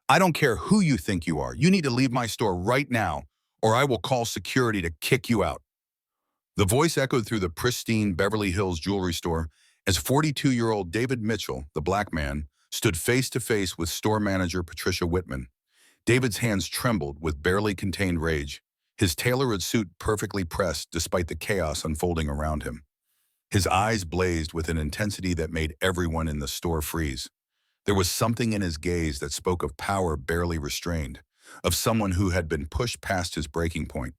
I don't care who you think you are. You need to leave my store right now, or I will call security to kick you out. The voice echoed through the pristine Beverly Hills jewelry store as 42-year-old David Mitchell, the black man, stood face to face with store manager Patricia Whitman. David's hands trembled with barely contained rage, his tailored suit perfectly pressed despite the chaos unfolding around him. His eyes blazed with an intensity that made everyone in the store freeze. There was something in his gaze that spoke of power barely restrained, of someone who had been pushed past his breaking point.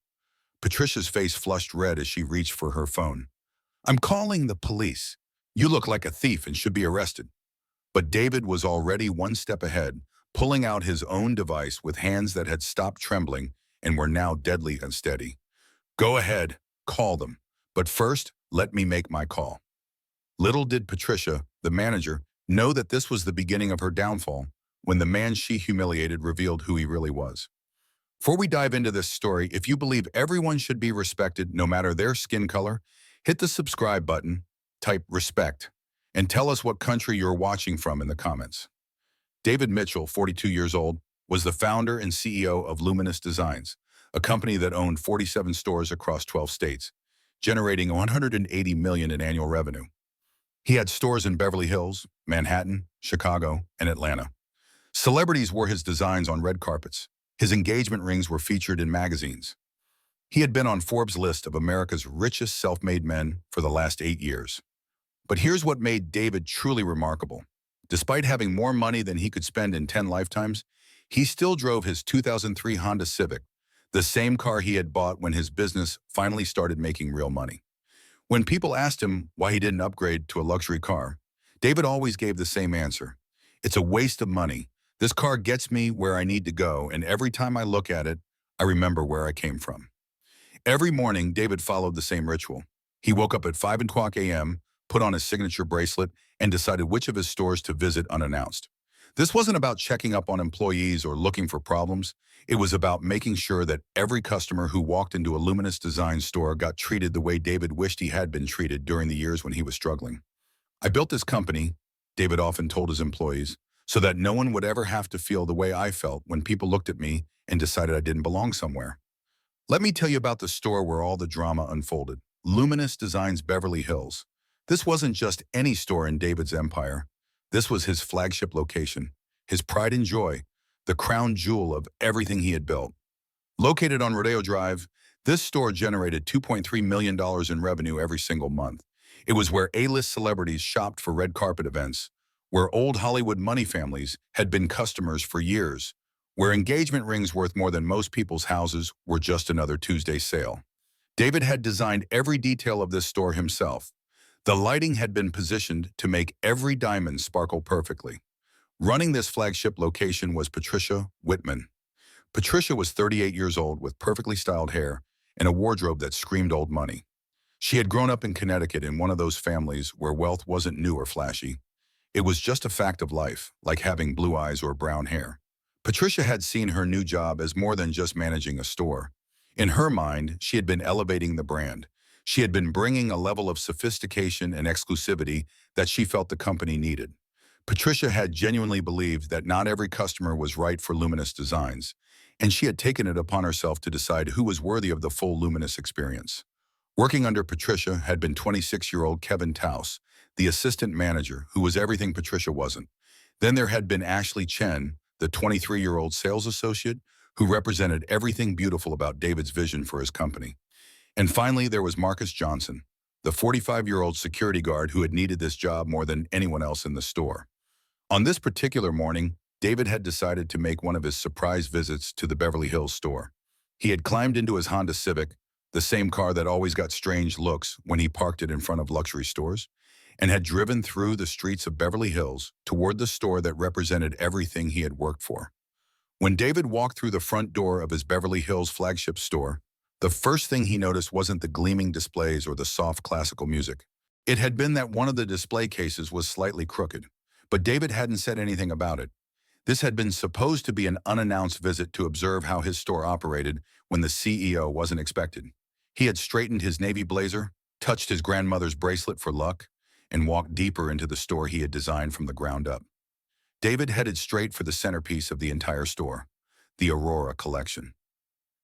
Patricia's face flushed red as she reached for her phone. "I'm calling the police. You look like a thief and should be arrested." But David was already one step ahead, pulling out his own device with hands that had stopped trembling and were now deadly unsteady. "Go ahead, call them. But first, let me make my call." Little did Patricia, the manager, know that this was the beginning of her downfall when the man she humiliated revealed who he really was. Before we dive into this story, if you believe everyone should be respected no matter their skin color, hit the subscribe button, type respect, and tell us what country you're watching from in the comments. David Mitchell, 42 years old, was the founder and CEO of Luminous Designs, a company that owned 47 stores across 12 states, generating $180 million in annual revenue. He had stores in Beverly Hills, Manhattan, Chicago, and Atlanta. Celebrities wore his designs on red carpets. His engagement rings were featured in magazines. He had been on Forbes' list of America's richest self-made men for the last 8 years. But here's what made David truly remarkable. Despite having more money than he could spend in 10 lifetimes, he still drove his 2003 Honda Civic, the same car he had bought when his business finally started making real money. When people asked him why he didn't upgrade to a luxury car, David always gave the same answer. "It's a waste of money. This car gets me where I need to go, and every time I look at it, I remember where I came from." Every morning, David followed the same ritual. He woke up at 5 o'clock a.m., put on his signature bracelet, and decided which of his stores to visit unannounced. This wasn't about checking up on employees or looking for problems. It was about making sure that every customer who walked into a Luminous Design store got treated the way David wished he had been treated during the years when he was struggling. "I built this company," David often told his employees, "so that no one would ever have to feel the way I felt when people looked at me and decided I didn't belong somewhere." Let me tell you about the store where all the drama unfolded. Luminous Designs Beverly Hills. This wasn't just any store in David's empire. This was his flagship location, his pride and joy, the crown jewel of everything he had built. Located on Rodeo Drive, this store generated $2.3 million in revenue every single month. It was where A-list celebrities shopped for red carpet events, where old Hollywood money families had been customers for years, where engagement rings worth more than most people's houses were just another Tuesday sale. David had designed every detail of this store himself. The lighting had been positioned to make every diamond sparkle perfectly. Running this flagship location was Patricia Whitman. Patricia was 38 years old with perfectly styled hair and a wardrobe that screamed old money. She had grown up in Connecticut in one of those families where wealth wasn't new or flashy. It was just a fact of life, like having blue eyes or brown hair. Patricia had seen her new job as more than just managing a store. In her mind, she had been elevating the brand. She had been bringing a level of sophistication and exclusivity that she felt the company needed. Patricia had genuinely believed that not every customer was right for Luminous Designs, and she had taken it upon herself to decide who was worthy of the full Luminous experience. Working under Patricia had been 26-year-old Kevin Taus, the assistant manager, who was everything Patricia wasn't. Then there had been Ashley Chen, the 23-year-old sales associate, who represented everything beautiful about David's vision for his company. And finally, there was Marcus Johnson, the 45-year-old security guard who had needed this job more than anyone else in the store. On this particular morning, David had decided to make one of his surprise visits to the Beverly Hills store. He had climbed into his Honda Civic, the same car that always got strange looks when he parked it in front of luxury stores, and had driven through the streets of Beverly Hills toward the store that represented everything he had worked for. When David walked through the front door of his Beverly Hills flagship store, the first thing he noticed wasn't the gleaming displays or the soft classical music. It had been that one of the display cases was slightly crooked, but David hadn't said anything about it. This had been supposed to be an unannounced visit to observe how his store operated when the CEO wasn't expected. He had straightened his navy blazer, touched his grandmother's bracelet for luck, and walked deeper into the store he had designed from the ground up. David headed straight for the centerpiece of the entire store, the Aurora collection.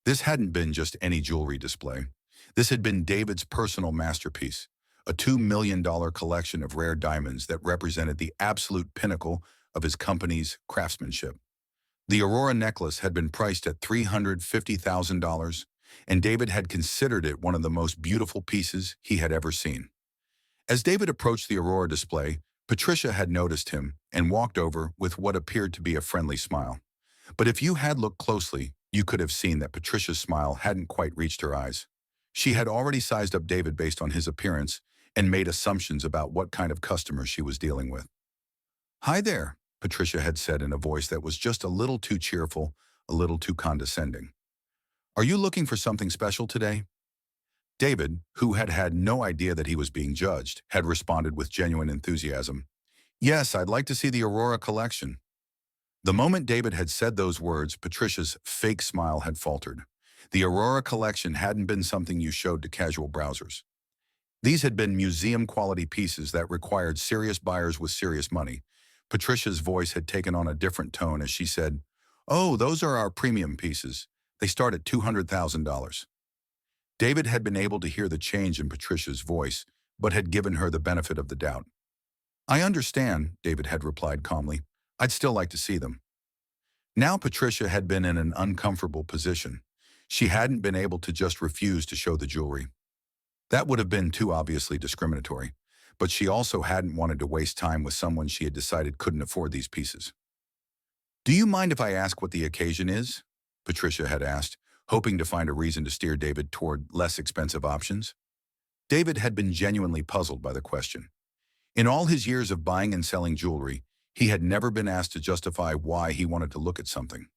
This hadn't been just any jewelry display. This had been David's personal masterpiece, a $2 million collection of rare diamonds that represented the absolute pinnacle of his company's craftsmanship. The Aurora necklace had been priced at $350,000, and David had considered it one of the most beautiful pieces he had ever seen. As David approached the Aurora display, Patricia had noticed him and walked over with what appeared to be a friendly smile. But if you had looked closely, you could have seen that Patricia's smile hadn't quite reached her eyes. She had already sized up David based on his appearance and made assumptions about what kind of customer she was dealing with. "Hi there," Patricia had said in a voice that was just a little too cheerful, a little too condescending. "Are you looking for something special today?" David, who had had no idea that he was being judged, had responded with genuine enthusiasm. "Yes, I'd like to see the Aurora collection." The moment David had said those words, Patricia's fake smile had faltered. The Aurora collection hadn't been something you showed to casual browsers. These had been museum-quality pieces that required serious buyers with serious money. Patricia's voice had taken on a different tone as she said, "Oh, those are our premium pieces. They start at $200,000. David had been able to hear the change in Patricia's voice, but had given her the benefit of the doubt. "I understand," David had replied calmly. "I'd still like to see them." Now Patricia had been in an uncomfortable position. She hadn't been able to just refuse to show the jewelry. That would have been too obviously discriminatory, but she also hadn't wanted to waste time with someone she had decided couldn't afford these pieces. "Do you mind if I ask what the occasion is?" Patricia had asked, hoping to find a reason to steer David toward less expensive options. David had been genuinely puzzled by the question. In all his years of buying and selling jewelry, he had never been asked to justify why he wanted to look at something.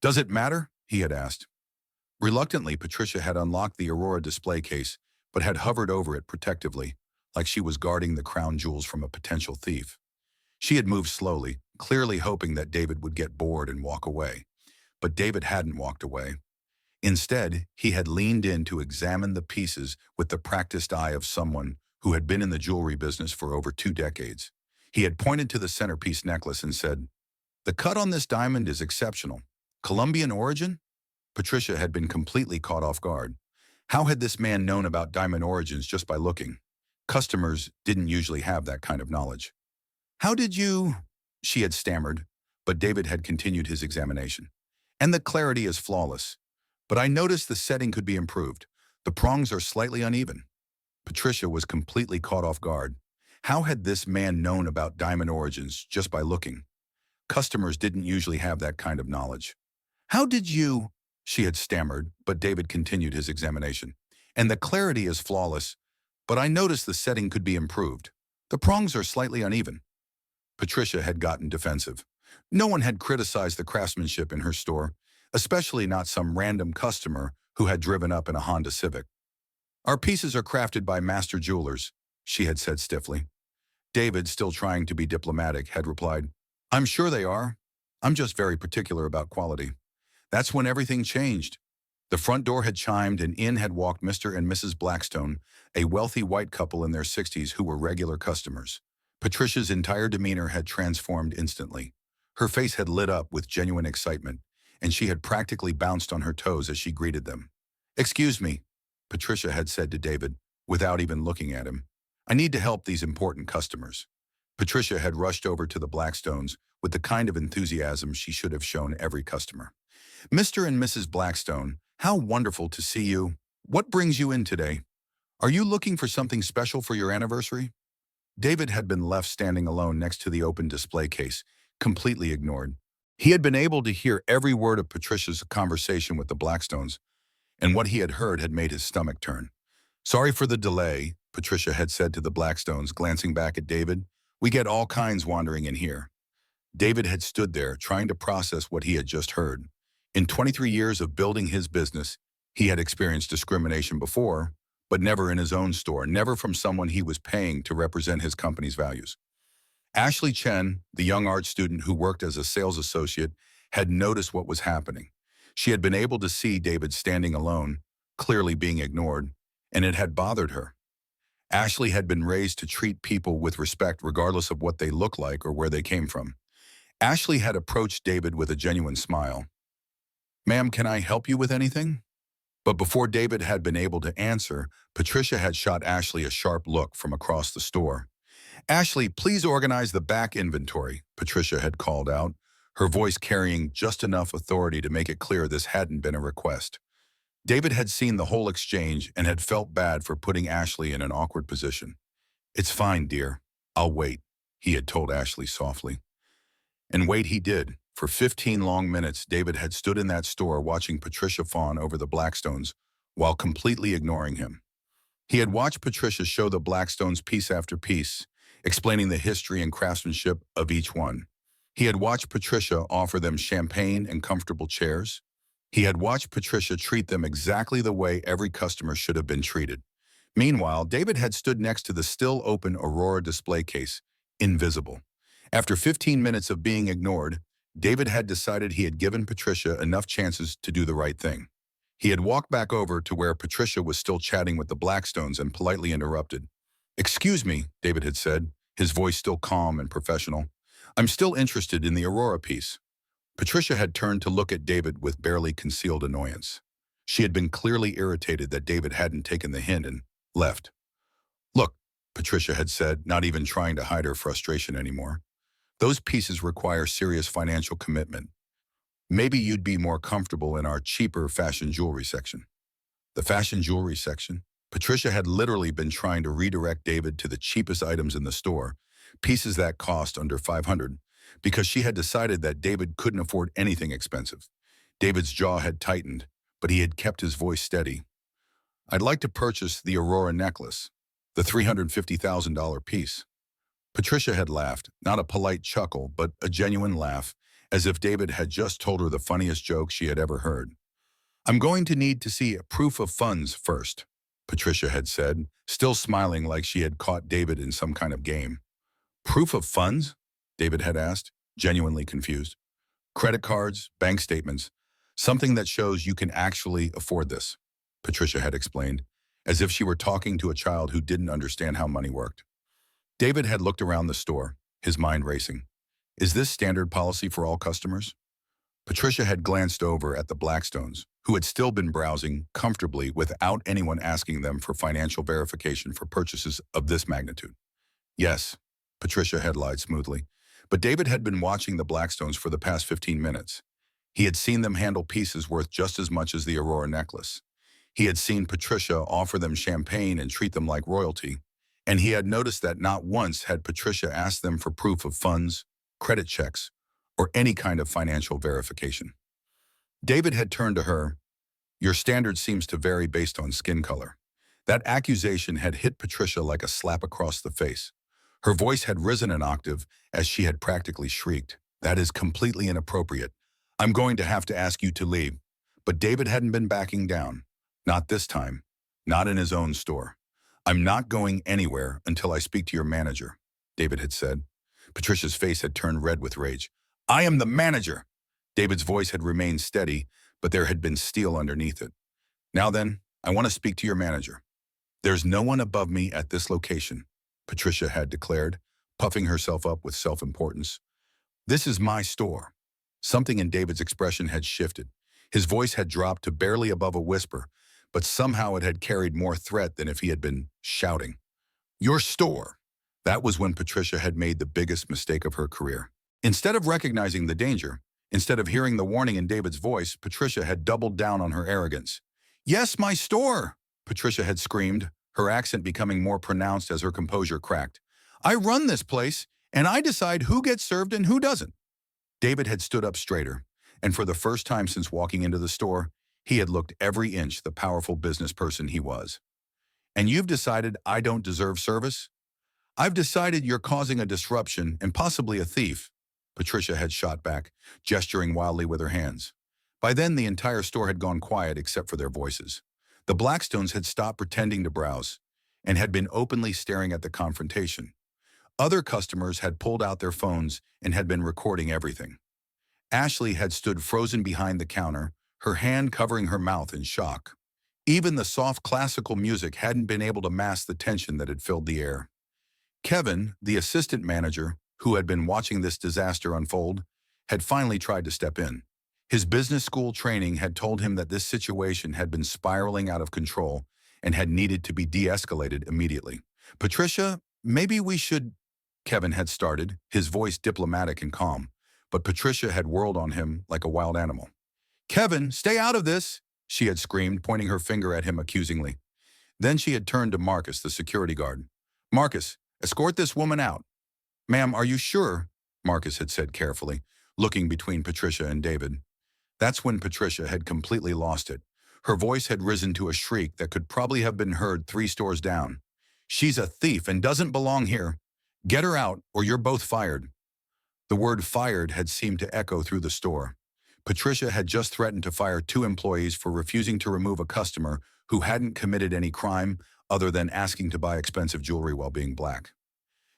"Does it matter?" he had asked. Reluctantly, Patricia had unlocked the Aurora display case, but had hovered over it protectively, like she was guarding the crown jewels from a potential thief. She had moved slowly, clearly hoping that David would get bored and walk away. But David hadn't walked away. Instead, he had leaned in to examine the pieces with the practiced eye of someone who had been in the jewelry business for over 2 decades. He had pointed to the centerpiece necklace and said, "The cut on this diamond is exceptional. Colombian origin?" Patricia had been completely caught off guard. How had this man known about diamond origins just by looking? Customers didn't usually have that kind of knowledge. "How did you—" she had stammered, but David had continued his examination. "And the clarity is flawless. But I noticed the setting could be improved. The prongs are slightly uneven." Patricia was completely caught off guard. How had this man known about diamond origins just by looking? Customers didn't usually have that kind of knowledge. "How did you—" she had stammered, but David continued his examination. "And the clarity is flawless, but I noticed the setting could be improved. The prongs are slightly uneven." Patricia had gotten defensive. No one had criticized the craftsmanship in her store, especially not some random customer who had driven up in a Honda Civic. "Our pieces are crafted by master jewelers," she had said stiffly. David, still trying to be diplomatic, had replied, "I'm sure they are. I'm just very particular about quality." That's when everything changed. The front door had chimed and in had walked Mr. and Mrs. Blackstone, a wealthy white couple in their 60s who were regular customers. Patricia's entire demeanor had transformed instantly. Her face had lit up with genuine excitement, and she had practically bounced on her toes as she greeted them. "Excuse me," Patricia had said to David, without even looking at him. "I need to help these important customers." Patricia had rushed over to the Blackstones with the kind of enthusiasm she should have shown every customer. "Mr. and Mrs. Blackstone, how wonderful to see you. What brings you in today? Are you looking for something special for your anniversary?" David had been left standing alone next to the open display case, completely ignored. He had been able to hear every word of Patricia's conversation with the Blackstones, and what he had heard had made his stomach turn. "Sorry for the delay," Patricia had said to the Blackstones, glancing back at David. "We get all kinds wandering in here." David had stood there, trying to process what he had just heard. In 23 years of building his business, he had experienced discrimination before, but never in his own store, never from someone he was paying to represent his company's values. Ashley Chen, the young art student who worked as a sales associate, had noticed what was happening. She had been able to see David standing alone, clearly being ignored, and it had bothered her. Ashley had been raised to treat people with respect regardless of what they looked like or where they came from. Ashley had approached David with a genuine smile. "Ma'am, can I help you with anything?" But before David had been able to answer, Patricia had shot Ashley a sharp look from across the store. "Ashley, please organize the back inventory," Patricia had called out, her voice carrying just enough authority to make it clear this hadn't been a request. David had seen the whole exchange and had felt bad for putting Ashley in an awkward position. "It's fine, dear. I'll wait," he had told Ashley softly. And wait he did. For 15 long minutes, David had stood in that store watching Patricia fawn over the Blackstones while completely ignoring him. He had watched Patricia show the Blackstones piece after piece, explaining the history and craftsmanship of each one. He had watched Patricia offer them champagne and comfortable chairs. He had watched Patricia treat them exactly the way every customer should have been treated. Meanwhile, David had stood next to the still open Aurora display case, invisible. After 15 minutes of being ignored, David had decided he had given Patricia enough chances to do the right thing. He had walked back over to where Patricia was still chatting with the Blackstones and politely interrupted. "Excuse me," David had said, his voice still calm and professional. "I'm still interested in the Aurora piece." Patricia had turned to look at David with barely concealed annoyance. She had been clearly irritated that David hadn't taken the hint and left. "Look," Patricia had said, not even trying to hide her frustration anymore. "Those pieces require serious financial commitment. Maybe you'd be more comfortable in our cheaper fashion jewelry section." The fashion jewelry section? Patricia had literally been trying to redirect David to the cheapest items in the store, pieces that cost under $500, because she had decided that David couldn't afford anything expensive. David's jaw had tightened, but he had kept his voice steady. "I'd like to purchase the Aurora necklace, the $350,000 piece." Patricia had laughed, not a polite chuckle, but a genuine laugh, as if David had just told her the funniest joke she had ever heard. "I'm going to need to see a proof of funds first," Patricia had said, still smiling like she had caught David in some kind of game. "Proof of funds?" David had asked, genuinely confused. "Credit cards, bank statements, something that shows you can actually afford this," Patricia had explained, as if she were talking to a child who didn't understand how money worked. David had looked around the store, his mind racing. Is this standard policy for all customers? Patricia had glanced over at the Blackstones, who had still been browsing comfortably without anyone asking them for financial verification for purchases of this magnitude. "Yes," Patricia had lied smoothly, but David had been watching the Blackstones for the past 15 minutes. He had seen them handle pieces worth just as much as the Aurora necklace. He had seen Patricia offer them champagne and treat them like royalty, and he had noticed that not once had Patricia asked them for proof of funds, credit checks, or any kind of financial verification. David had turned to her. "Your standard seems to vary based on skin color." That accusation had hit Patricia like a slap across the face. Her voice had risen an octave as she had practically shrieked. "That is completely inappropriate. I'm going to have to ask you to leave." But David hadn't been backing down. Not this time. Not in his own store. "I'm not going anywhere until I speak to your manager," David had said. Patricia's face had turned red with rage. "I am the manager!" David's voice had remained steady, but there had been steel underneath it. "Now then, I want to speak to your manager." "There's no one above me at this location," Patricia had declared, puffing herself up with self-importance. "This is my store." Something in David's expression had shifted. His voice had dropped to barely above a whisper, but somehow it had carried more threat than if he had been shouting. "Your store!" That was when Patricia had made the biggest mistake of her career. Instead of recognizing the danger, instead of hearing the warning in David's voice, Patricia had doubled down on her arrogance. "Yes, my store!" Patricia had screamed, her accent becoming more pronounced as her composure cracked. "I run this place, and I decide who gets served and who doesn't." David had stood up straighter, and for the first time since walking into the store, he had looked every inch the powerful business person he was. "And you've decided I don't deserve service? I've decided you're causing a disruption and possibly a thief," Patricia had shot back, gesturing wildly with her hands. By then, the entire store had gone quiet except for their voices. The Blackstones had stopped pretending to browse and had been openly staring at the confrontation. Other customers had pulled out their phones and had been recording everything. Ashley had stood frozen behind the counter, her hand covering her mouth in shock. Even the soft classical music hadn't been able to mask the tension that had filled the air. Kevin, the assistant manager, who had been watching this disaster unfold, had finally tried to step in. His business school training had told him that this situation had been spiraling out of control and had needed to be de-escalated immediately. Patricia, maybe we should, Kevin had started, his voice diplomatic and calm, but Patricia had whirled on him like a wild animal. Kevin, stay out of this, she had screamed, pointing her finger at him accusingly. Then she had turned to Marcus, the security guard. Marcus, escort this woman out. Ma'am, are you sure? Marcus had said carefully, looking between Patricia and David. That's when Patricia had completely lost it. Her voice had risen to a shriek that could probably have been heard 3 stores down. She's a thief and doesn't belong here. Get her out, or you're both fired. The word fired had seemed to echo through the store. Patricia had just threatened to fire 2 employees for refusing to remove a customer who hadn't committed any crime other than asking to buy expensive jewelry while being black.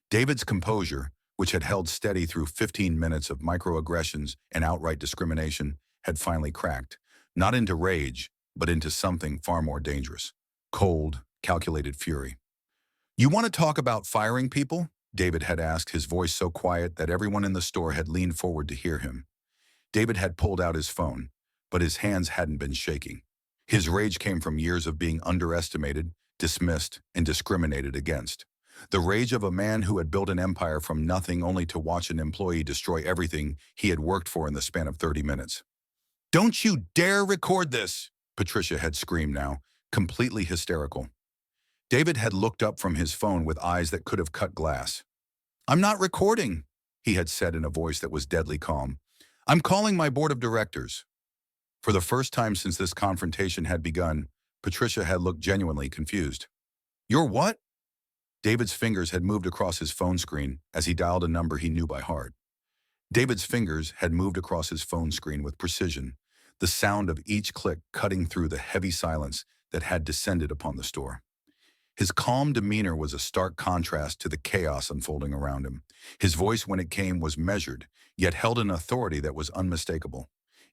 David's composure, which had held steady through 15 minutes of microaggressions and outright discrimination, had finally cracked, not into rage, but into something far more dangerous. Cold, calculated fury. You want to talk about firing people? David had asked, his voice so quiet that everyone in the store had leaned forward to hear him. David had pulled out his phone, but his hands hadn't been shaking. His rage came from years of being underestimated, dismissed, and discriminated against. The rage of a man who had built an empire from nothing only to watch an employee destroy everything he had worked for in the span of 30 minutes. Don't you dare record this, Patricia had screamed now, completely hysterical. David had looked up from his phone with eyes that could have cut glass. I'm not recording, he had said in a voice that was deadly calm. I'm calling my board of directors. For the first time since this confrontation had begun, Patricia had looked genuinely confused. You're what? David's fingers had moved across his phone screen as he dialed a number he knew by heart. David's fingers had moved across his phone screen with precision, the sound of each click cutting through the heavy silence that had descended upon the store. His calm demeanor was a stark contrast to the chaos unfolding around him. His voice, when it came, was measured, yet held an authority that was unmistakable.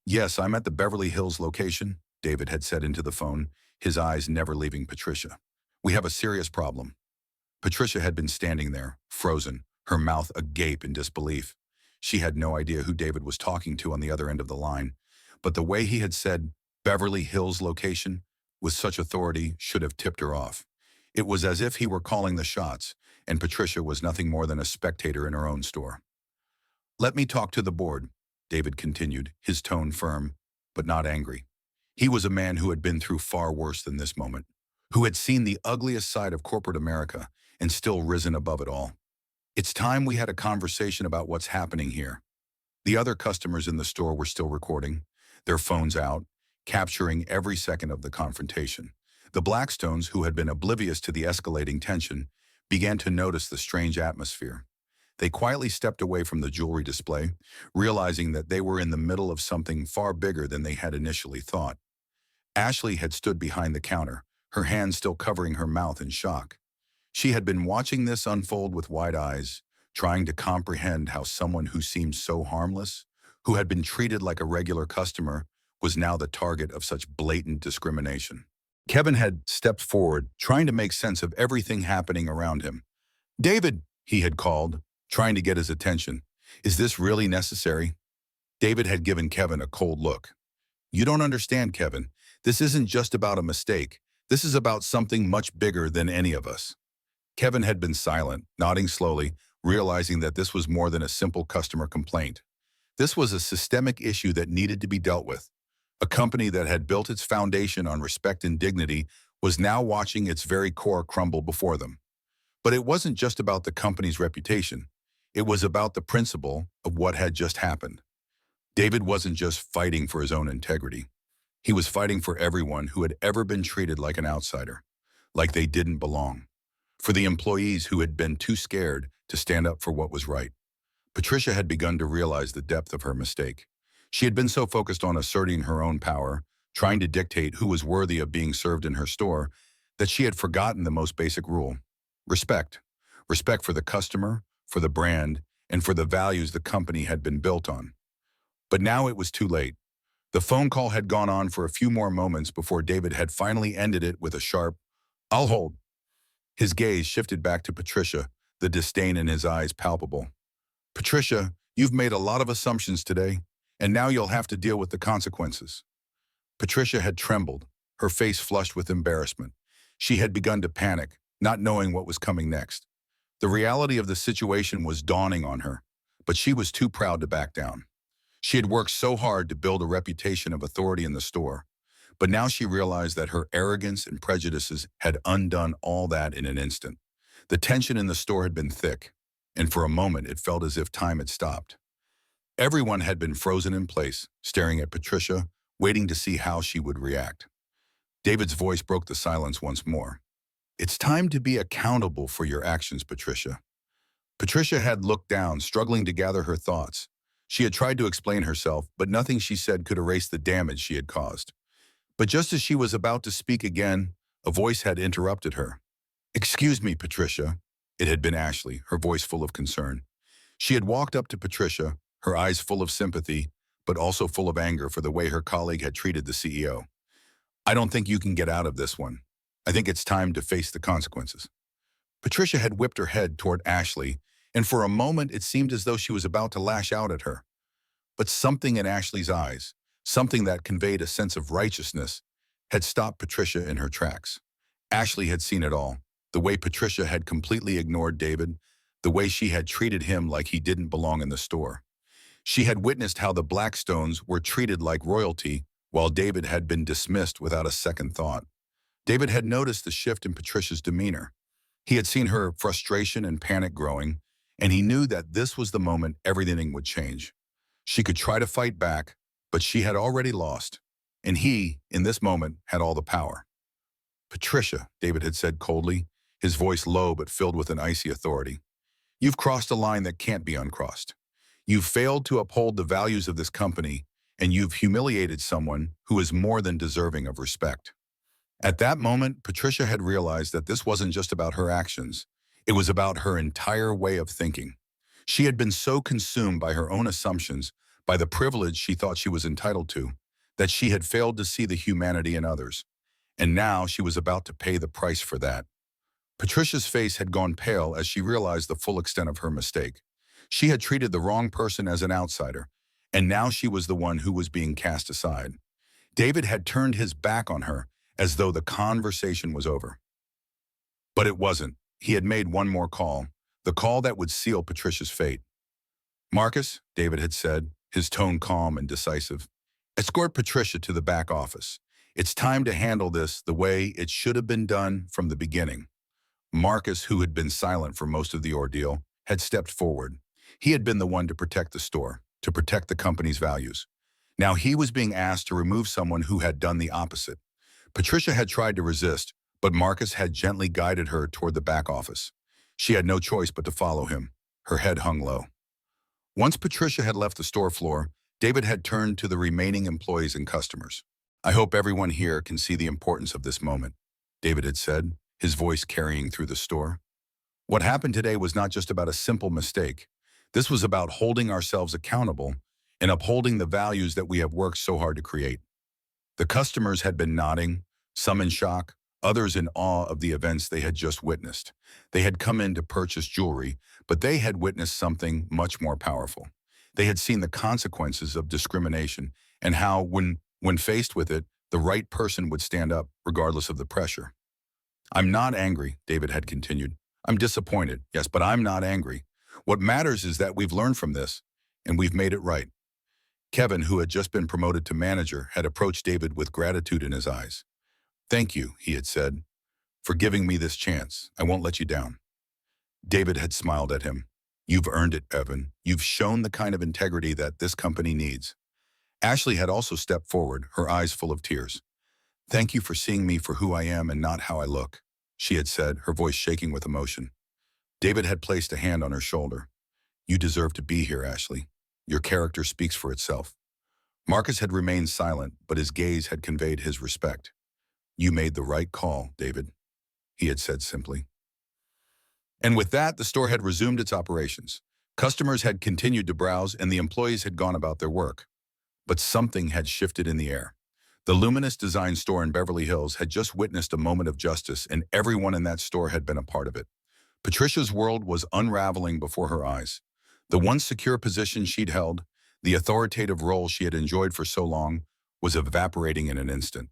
Yes, I'm at the Beverly Hills location, David had said into the phone, his eyes never leaving Patricia. We have a serious problem. Patricia had been standing there, frozen, her mouth agape in disbelief. She had no idea who David was talking to on the other end of the line, but the way he had said Beverly Hills location with such authority should have tipped her off. It was as if he were calling the shots, and Patricia was nothing more than a spectator in her own store. Let me talk to the board, David continued, his tone firm, but not angry. He was a man who had been through far worse than this moment, who had seen the ugliest side of corporate America and still risen above it all. It's time we had a conversation about what's happening here. The other customers in the store were still recording, their phones out, capturing every second of the confrontation. The Blackstones, who had been oblivious to the escalating tension, began to notice the strange atmosphere. They quietly stepped away from the jewelry display, realizing that they were in the middle of something far bigger than they had initially thought. Ashley had stood behind the counter, her hands still covering her mouth in shock. She had been watching this unfold with wide eyes, trying to comprehend how someone who seemed so harmless, who had been treated like a regular customer, was now the target of such blatant discrimination. Kevin had stepped forward, trying to make sense of everything happening around him. David, he had called, trying to get his attention. Is this really necessary? David had given Kevin a cold look. You don't understand, Kevin. This isn't just about a mistake. This is about something much bigger than any of us. Kevin had been silent, nodding slowly, realizing that this was more than a simple customer complaint. This was a systemic issue that needed to be dealt with. A company that had built its foundation on respect and dignity was now watching its very core crumble before them. But it wasn't just about the company's reputation. It was about the principle of what had just happened. David wasn't just fighting for his own integrity. He was fighting for everyone who had ever been treated like an outsider, like they didn't belong. For the employees who had been too scared to stand up for what was right. Patricia had begun to realize the depth of her mistake. She had been so focused on asserting her own power, trying to dictate who was worthy of being served in her store, that she had forgotten the most basic rule: respect. Respect for the customer, for the brand, and for the values the company had been built on. But now it was too late. The phone call had gone on for a few more moments before David had finally ended it with a sharp, "I'll hold." His gaze shifted back to Patricia, the disdain in his eyes palpable. Patricia, you've made a lot of assumptions today, and now you'll have to deal with the consequences. Patricia had trembled, her face flushed with embarrassment. She had begun to panic, not knowing what was coming next. The reality of the situation was dawning on her, but she was too proud to back down. She had worked so hard to build a reputation of authority in the store, but now she realized that her arrogance and prejudices had undone all that in an instant. The tension in the store had been thick, and for a moment it felt as if time had stopped. Everyone had been frozen in place, staring at Patricia, waiting to see how she would react. David's voice broke the silence once more. It's time to be accountable for your actions, Patricia. Patricia had looked down, struggling to gather her thoughts. She had tried to explain herself, but nothing she said could erase the damage she had caused. But just as she was about to speak again, a voice had interrupted her. Excuse me, Patricia. It had been Ashley, her voice full of concern. She had walked up to Patricia, her eyes full of sympathy, but also full of anger for the way her colleague had treated the CEO. I don't think you can get out of this one. I think it's time to face the consequences. Patricia had whipped her head toward Ashley, and for a moment it seemed as though she was about to lash out at her. But something in Ashley's eyes, something that conveyed a sense of righteousness, had stopped Patricia in her tracks. Ashley had seen it all, the way Patricia had completely ignored David, the way she had treated him like he didn't belong in the store. She had witnessed how the Blackstones were treated like royalty, while David had been dismissed without a second thought. David had noticed the shift in Patricia's demeanor. He had seen her frustration and panic growing, and he knew that this was the moment everything would change. She could try to fight back, but she had already lost, and he, in this moment, had all the power. Patricia, David had said coldly, his voice low but filled with an icy authority. You've crossed a line that can't be uncrossed. You've failed to uphold the values of this company, and you've humiliated someone who is more than deserving of respect. At that moment, Patricia had realized that this wasn't just about her actions. It was about her entire way of thinking. She had been so consumed by her own assumptions, by the privilege she thought she was entitled to, that she had failed to see the humanity in others. And now she was about to pay the price for that. Patricia's face had gone pale as she realized the full extent of her mistake. She had treated the wrong person as an outsider, and now she was the one who was being cast aside. David had turned his back on her as though the conversation was over. But it wasn't. He had made one more call, the call that would seal Patricia's fate. Marcus, David had said, his tone calm and decisive, escort Patricia to the back office. It's time to handle this the way it should have been done from the beginning. Marcus, who had been silent for most of the ordeal, had stepped forward. He had been the one to protect the store, to protect the company's values. Now he was being asked to remove someone who had done the opposite. Patricia had tried to resist, but Marcus had gently guided her toward the back office. She had no choice but to follow him. Her head hung low. Once Patricia had left the store floor, David had turned to the remaining employees and customers. I hope everyone here can see the importance of this moment, David had said, his voice carrying through the store. What happened today was not just about a simple mistake. This was about holding ourselves accountable and upholding the values that we have worked so hard to create. The customers had been nodding, some in shock, others in awe of the events they had just witnessed. They had come in to purchase jewelry, but they had witnessed something much more powerful. They had seen the consequences of discrimination and how, when faced with it, the right person would stand up regardless of the pressure. I'm not angry, David had continued. I'm disappointed, yes, but I'm not angry. What matters is that we've learned from this, and we've made it right. Kevin, who had just been promoted to manager, had approached David with gratitude in his eyes. Thank you, he had said, for giving me this chance. I won't let you down. David had smiled at him. You've earned it, Evan. You've shown the kind of integrity that this company needs. Ashley had also stepped forward, her eyes full of tears. Thank you for seeing me for who I am and not how I look, she had said, her voice shaking with emotion. David had placed a hand on her shoulder. You deserve to be here, Ashley. Your character speaks for itself. Marcus had remained silent, but his gaze had conveyed his respect. You made the right call, David, he had said simply. And with that, the store had resumed its operations. Customers had continued to browse and the employees had gone about their work. But something had shifted in the air. The Luminous Design store in Beverly Hills had just witnessed a moment of justice, and everyone in that store had been a part of it. Patricia's world was unraveling before her eyes. The once secure position she'd held, the authoritative role she had enjoyed for so long, was evaporating in an instant.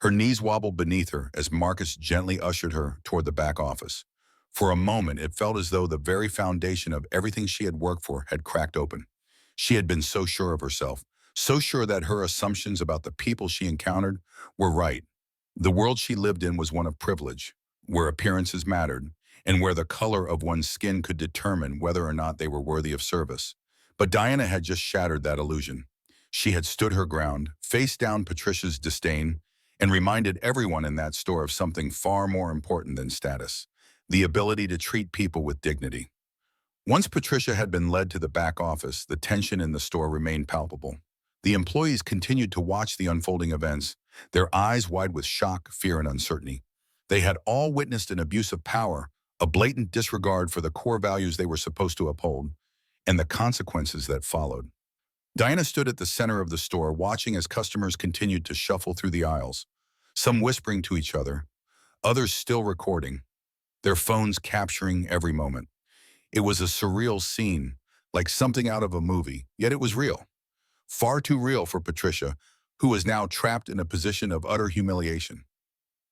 Her knees wobbled beneath her as Marcus gently ushered her toward the back office. For a moment, it felt as though the very foundation of everything she had worked for had cracked open. She had been so sure of herself, so sure that her assumptions about the people she encountered were right. The world she lived in was one of privilege, where appearances mattered, and where the color of one's skin could determine whether or not they were worthy of service. But Diana had just shattered that illusion. She had stood her ground, faced down Patricia's disdain, and reminded everyone in that store of something far more important than status: the ability to treat people with dignity. Once Patricia had been led to the back office, the tension in the store remained palpable. The employees continued to watch the unfolding events, their eyes wide with shock, fear, and uncertainty. They had all witnessed an abuse of power, a blatant disregard for the core values they were supposed to uphold, and the consequences that followed. Diana stood at the center of the store, watching as customers continued to shuffle through the aisles, some whispering to each other, others still recording, their phones capturing every moment. It was a surreal scene, like something out of a movie, yet it was real. Far too real for Patricia, who was now trapped in a position of utter humiliation.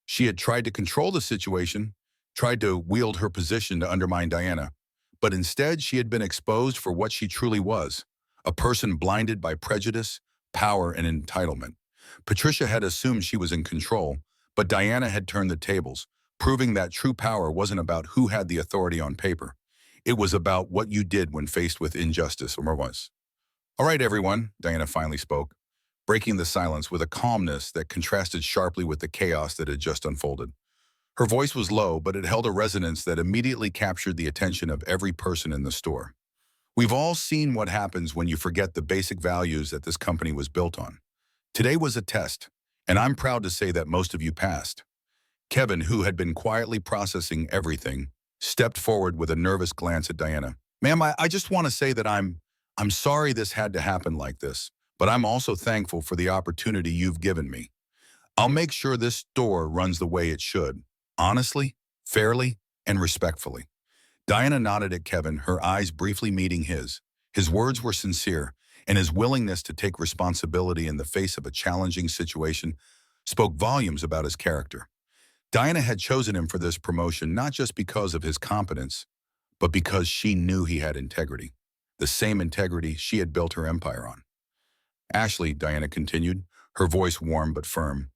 She had tried to control the situation, tried to wield her position to undermine Diana, but instead she had been exposed for what she truly was: a person blinded by prejudice, power, and entitlement. Patricia had assumed she was in control, but Diana had turned the tables, proving that true power wasn't about who had the authority on paper. It was about what you did when faced with injustice or was. "All right, everyone," Diana finally spoke, breaking the silence with a calmness that contrasted sharply with the chaos that had just unfolded. Her voice was low, but it held a resonance that immediately captured the attention of every person in the store. "We've all seen what happens when you forget the basic values that this company was built on. Today was a test, and I'm proud to say that most of you passed." Kevin, who had been quietly processing everything, stepped forward with a nervous glance at Diana. "Ma'am, I just want to say that I'm sorry this had to happen like this, but I'm also thankful for the opportunity you've given me. I'll make sure this store runs the way it should, honestly, fairly, and respectfully." Diana nodded at Kevin, her eyes briefly meeting his. His words were sincere, and his willingness to take responsibility in the face of a challenging situation spoke volumes about his character. Diana had chosen him for this promotion not just because of his competence, but because she knew he had integrity, the same integrity she had built her empire on. "Ashley," Diana continued, her voice warm but firm,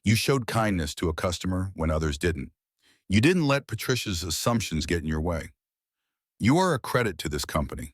"you showed kindness to a customer when others didn't. You didn't let Patricia's assumptions get in your way. You are a credit to this company.